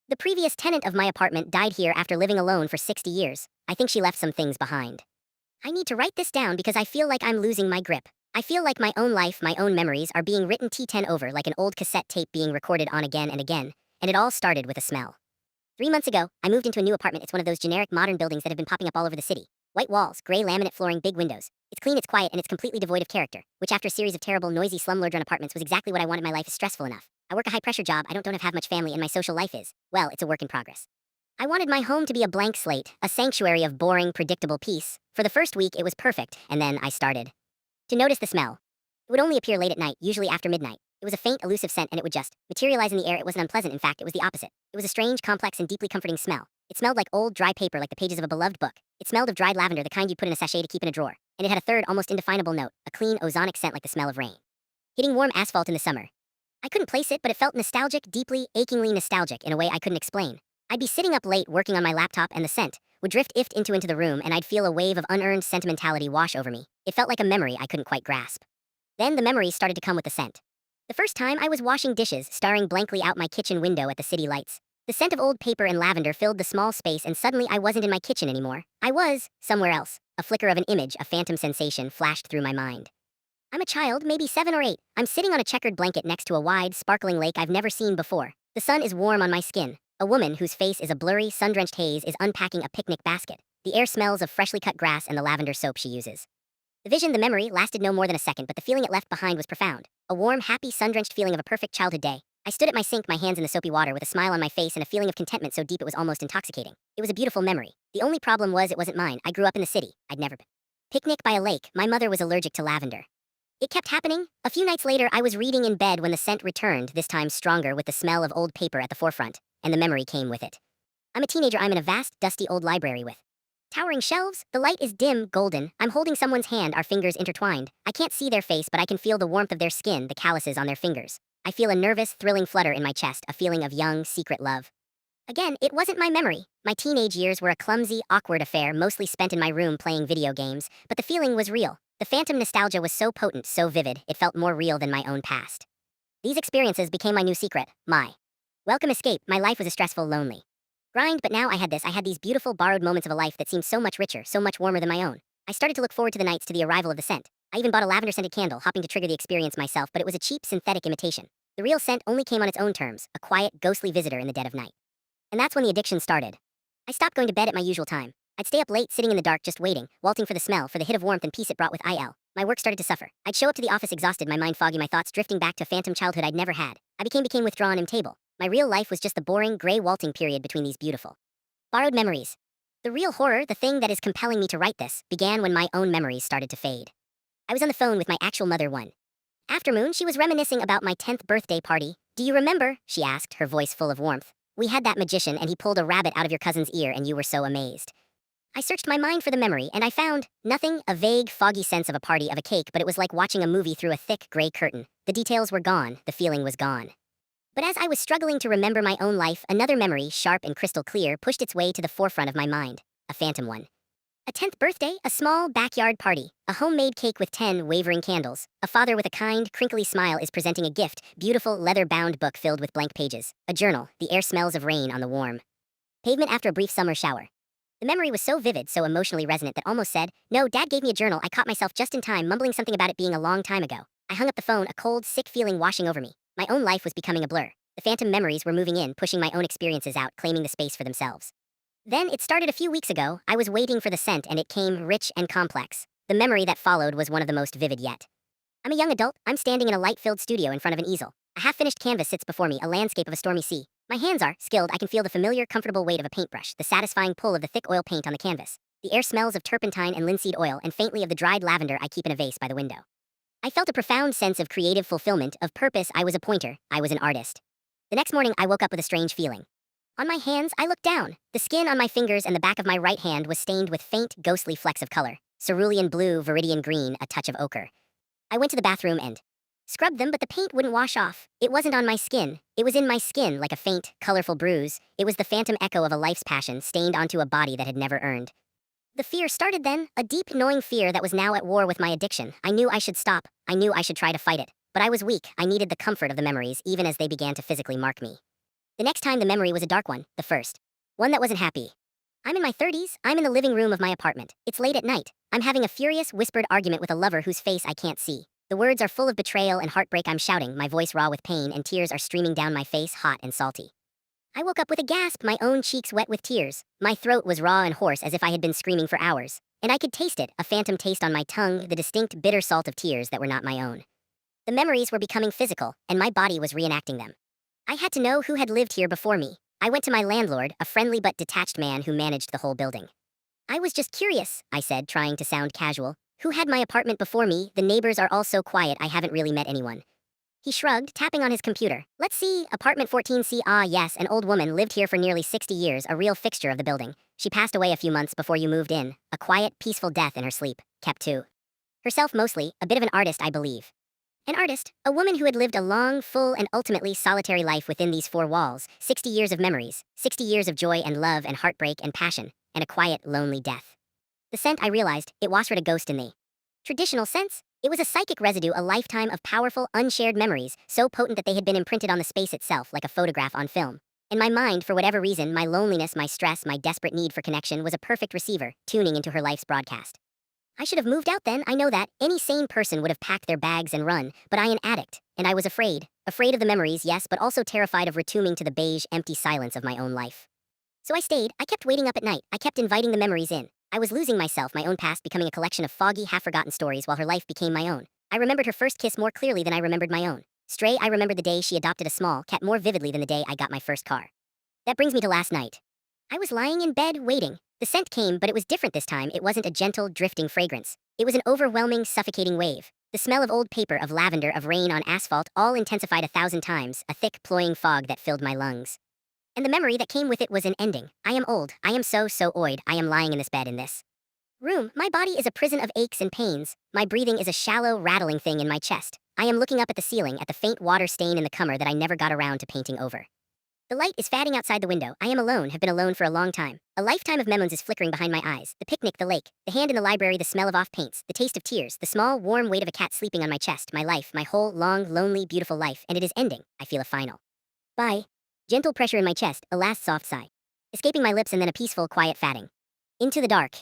The previous tenant of my apartment died here after living alone for 60 years. I think she left some things behind. I need to write this down because I feel like I'm losing my grip. I feel like my own life, my own memories are being written T10 over like an old cassette tape being recorded on again and again, and it all started with a smell. 3 months ago, I moved into a new apartment. It's one of those generic modern buildings that have been popping up all over the city. White walls, gray laminate flooring, big windows. It's clean, it's quiet, and it's completely devoid of character, which after a series of terrible, noisy slumlord run apartments was exactly what I wanted. My life is stressful enough. I work a high-pressure job, I don't have much family, and my social life is, well, it's a work in progress. I wanted my home to be a blank slate, a sanctuary of boring, predictable peace. For the first week, it was perfect, and then I started to notice the smell. It would only appear late at night, usually after midnight. It was a faint, elusive scent, and it would just materialize in the air. It wasn't unpleasant, in fact, it was the opposite. It was a strange, complex, and deeply comforting smell. It smelled like old, dry paper, like the pages of a beloved book. It smelled of dried lavender, the kind you'd put in a sachet to keep in a drawer. And it had a third, almost indefinable note, a clean, ozonic scent like the smell of rain hitting warm asphalt in the summer. I couldn't place it, but it felt nostalgic, deeply, achingly nostalgic in a way I couldn't explain. I'd be sitting up late working on my laptop, and the scent would drift into the room, and I'd feel a wave of unearned sentimentality wash over me. It felt like a memory I couldn't quite grasp. Then the memories started to come with the scent. The first time I was washing dishes, staring blankly out my kitchen window at the city lights. The scent of old paper and lavender filled the small space, and suddenly I wasn't in my kitchen anymore. I was somewhere else. A flicker of an image, a phantom sensation flashed through my mind. I'm a child, maybe 7 or 8. I'm sitting on a checkered blanket next to a wide, sparkling lake I've never seen before. The sun is warm on my skin. A woman whose face is a blurry, sun-drenched haze is unpacking a picnic basket. The air smells of freshly cut grass and the lavender soap she uses. The vision, the memory, lasted no more than a second, but the feeling it left behind was profound. A warm, happy, sun-drenched feeling of a perfect childhood day. I stood at my sink, my hands in the soapy water, with a smile on my face and a feeling of contentment so deep it was almost intoxicating. It was a beautiful memory. The only problem was it wasn't mine. I grew up in the city. I'd never been. Picnic by a lake. My mother was allergic to lavender. It kept happening. A few nights later, I was reading in bed when the scent returned, this time stronger, with the smell of old paper at the forefront, and the memory came with it. I'm a teenager. I'm in a vast, dusty old library with towering shelves. The light is dim, golden. I'm holding someone's hand, our fingers intertwined. I can't see their face, but I can feel the warmth of their skin, the calluses on their fingers. I feel a nervous, thrilling flutter in my chest, a feeling of young, secret love. Again, it wasn't my memory. My teenage years were a clumsy, awkward affair, mostly spent in my room playing video games, but the feeling was real. The phantom nostalgia was so potent, so vivid, it felt more real than my own past. These experiences became my new secret, my welcome escape. My life was a stressful, lonely grind, but now I had these beautiful, borrowed moments of a life that seemed so much richer, so much warmer than my own. I started to look forward to the nights, to the arrival of the scent. I even bought a lavender-scented candle, hoping to trigger the experience myself, but it was a cheap, synthetic imitation. The real scent only came on its own terms, a quiet, ghostly visitor in the dead of night. And that's when the addiction started. I stopped going to bed at my usual time. I'd stay up late, sitting in the dark, just waiting, waltzing for the smell, for the hit of warmth and peace it brought with IL. My work started to suffer. I'd show up to the office exhausted, my mind foggy, my thoughts drifting back to a phantom childhood I'd never had. I became withdrawn and table. My real life was just the boring, gray waltzing period between these beautiful borrowed memories. The real horror, the thing that is compelling me to write this, began when my own memories started to fade. I was on the phone with my actual mother one afternoon. She was reminiscing about my 10th birthday party. "Do you remember?" she asked, her voice full of warmth. "We had that magician, and he pulled a rabbit out of your cousin's ear, and you were so amazed." I searched my mind for the memory, and I found nothing, a vague, foggy sense of a party, of a cake, but it was like watching a movie through a thick, gray curtain. The details were gone, the feeling was gone. But as I was struggling to remember my own life, another memory, sharp and crystal clear, pushed its way to the forefront of my mind. A phantom one. A 10th birthday, a small backyard party, a homemade cake with 10 wavering candles. A father with a kind, crinkly smile is presenting a gift, beautiful leather-bound book filled with blank pages. A journal, the air smells of rain on the warm pavement after a brief summer shower. The memory was so vivid, so emotionally resonant that almost said, "No, Dad gave me a journal." I caught myself just in time, mumbling something about it being a long time ago. I hung up the phone, a cold, sick feeling washing over me. My own life was becoming a blur. The phantom memories were moving in, pushing my own experiences out, claiming the space for themselves. Then it started a few weeks ago. I was waiting for the scent, and it came, rich and complex. The memory that followed was one of the most vivid yet. I'm a young adult. I'm standing in a light-filled studio in front of an easel. A half-finished canvas sits before me, a landscape of a stormy sea. My hands are skilled. I can feel the familiar, comfortable weight of a paintbrush, the satisfying pull of the thick oil paint on the canvas. The air smells of turpentine and linseed oil, and faintly of the dried lavender I keep in a vase by the window. I felt a profound sense of creative fulfillment, of purpose. I was a pointer. I was an artist. The next morning, I woke up with a strange feeling. On my hands, I looked down. The skin on my fingers and the back of my right hand was stained with faint, ghostly flecks of color. Cerulean blue, viridian green, a touch of ochre. I went to the bathroom and scrubbed them, but the paint wouldn't wash off. It wasn't on my skin. It was in my skin, like a faint, colorful bruise. It was the phantom echo of a life's passion, stained onto a body that had never earned. The fear started then, a deep, gnawing fear that was now at war with my addiction. I knew I should stop. I knew I should try to fight it. But I was weak. I needed the comfort of the memories, even as they began to physically mark me. The next time the memory was a dark one, the first. One that wasn't happy. I'm in my 30s, I'm in the living room of my apartment. It's late at night. I'm having a furious, whispered argument with a lover whose face I can't see. The words are full of betrayal and heartbreak. I'm shouting, my voice raw with pain, and tears are streaming down my face, hot and salty. I woke up with a gasp, my own cheeks wet with tears. My throat was raw and hoarse as if I had been screaming for hours. And I could taste it, a phantom taste on my tongue, the distinct bitter salt of tears that were not my own. The memories were becoming physical, and my body was reenacting them. I had to know who had lived here before me. I went to my landlord, a friendly but detached man who managed the whole building. I was just curious, I said, trying to sound casual. Who had my apartment before me? The neighbors are all so quiet, I haven't really met anyone. He shrugged, tapping on his computer. Let's see, apartment 14C. Ah, yes, an old woman lived here for nearly 60 years, a real fixture of the building. She passed away a few months before you moved in. A quiet, peaceful death in her sleep. Kept to herself mostly, a bit of an artist, I believe. An artist, a woman who had lived a long, full, and ultimately solitary life within these four walls. 60 years of memories, 60 years of joy and love and heartbreak and passion, and a quiet, lonely death. The scent, I realized, it wafted a ghost in the traditional sense. It was a psychic residue, a lifetime of powerful, unshared memories, so potent that they had been imprinted on the space itself like a photograph on film. In my mind, for whatever reason, my loneliness, my stress, my desperate need for connection was a perfect receiver, tuning into her life's broadcast. I should have moved out then, I know that. Any sane person would have packed their bags and run, but I an addict, and I was afraid. Afraid of the memories, yes, but also terrified of returning to the beige, empty silence of my own life. So I stayed, I kept waiting up at night, I kept inviting the memories in. I was losing myself, my own past becoming a collection of foggy, half-forgotten stories while her life became my own. I remembered her first kiss more clearly than I remembered my own. Stray, I remembered the day she adopted a small cat more vividly than the day I got my first car. That brings me to last night. I was lying in bed, waiting. The scent came, but it was different this time. It wasn't a gentle, drifting fragrance. It was an overwhelming, suffocating wave. The smell of old paper, of lavender, of rain on asphalt, all intensified 1,000 times, a thick, cloying fog that filled my lungs. And the memory that came with it was an ending. I am old. I am so old. I am lying in this bed in this room. My body is a prison of aches and pains. My breathing is a shallow, rattling thing in my chest. I am looking up at the ceiling, at the faint water stain in the cummer that I never got around to painting over. The light is fading outside the window. I am alone, have been alone for a long time. A lifetime of memories is flickering behind my eyes. The picnic, the lake, the hand in the library, the smell of off paints, the taste of tears, the small, warm weight of a cat sleeping on my chest, my life, my whole, long, lonely, beautiful life, and it is ending. I feel a final. Bye. Gentle pressure in my chest, a last soft sigh. Escaping my lips and then a peaceful, quiet fading. Into the dark.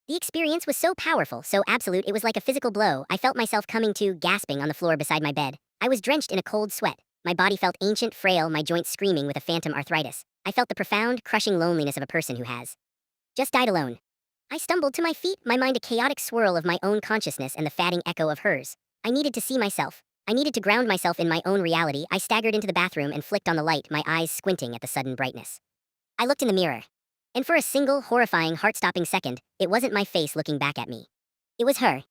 The experience was so powerful, so absolute, it was like a physical blow. I felt myself coming to, gasping on the floor beside my bed. I was drenched in a cold sweat. My body felt ancient, frail, my joints screaming with a phantom arthritis. I felt the profound, crushing loneliness of a person who has just died alone. I stumbled to my feet, my mind a chaotic swirl of my own consciousness and the fading echo of hers. I needed to see myself. I needed to ground myself in my own reality. I staggered into the bathroom and flicked on the light, my eyes squinting at the sudden brightness. I looked in the mirror. And for a single, horrifying, heart-stopping second, it wasn't my face looking back at me. It was her.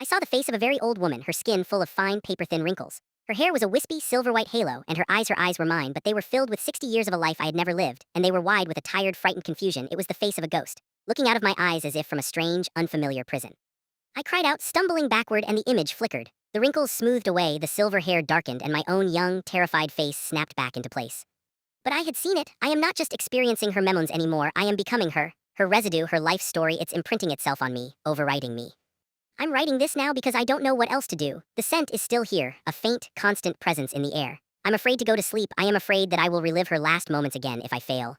I saw the face of a very old woman, her skin full of fine, paper-thin wrinkles. Her hair was a wispy, silver-white halo, and her eyes were mine, but they were filled with 60 years of a life I had never lived, and they were wide with a tired, frightened confusion. It was the face of a ghost, looking out of my eyes as if from a strange, unfamiliar prison. I cried out, stumbling backward, and the image flickered. The wrinkles smoothed away, the silver hair darkened, and my own young, terrified face snapped back into place. But I had seen it. I am not just experiencing her memories anymore, I am becoming her. Her residue, her life story, it's imprinting itself on me, overwriting me. I'm writing this now because I don't know what else to do. The scent is still here, a faint, constant presence in the air. I'm afraid to go to sleep. I am afraid that I will relive her last moments again if I fail.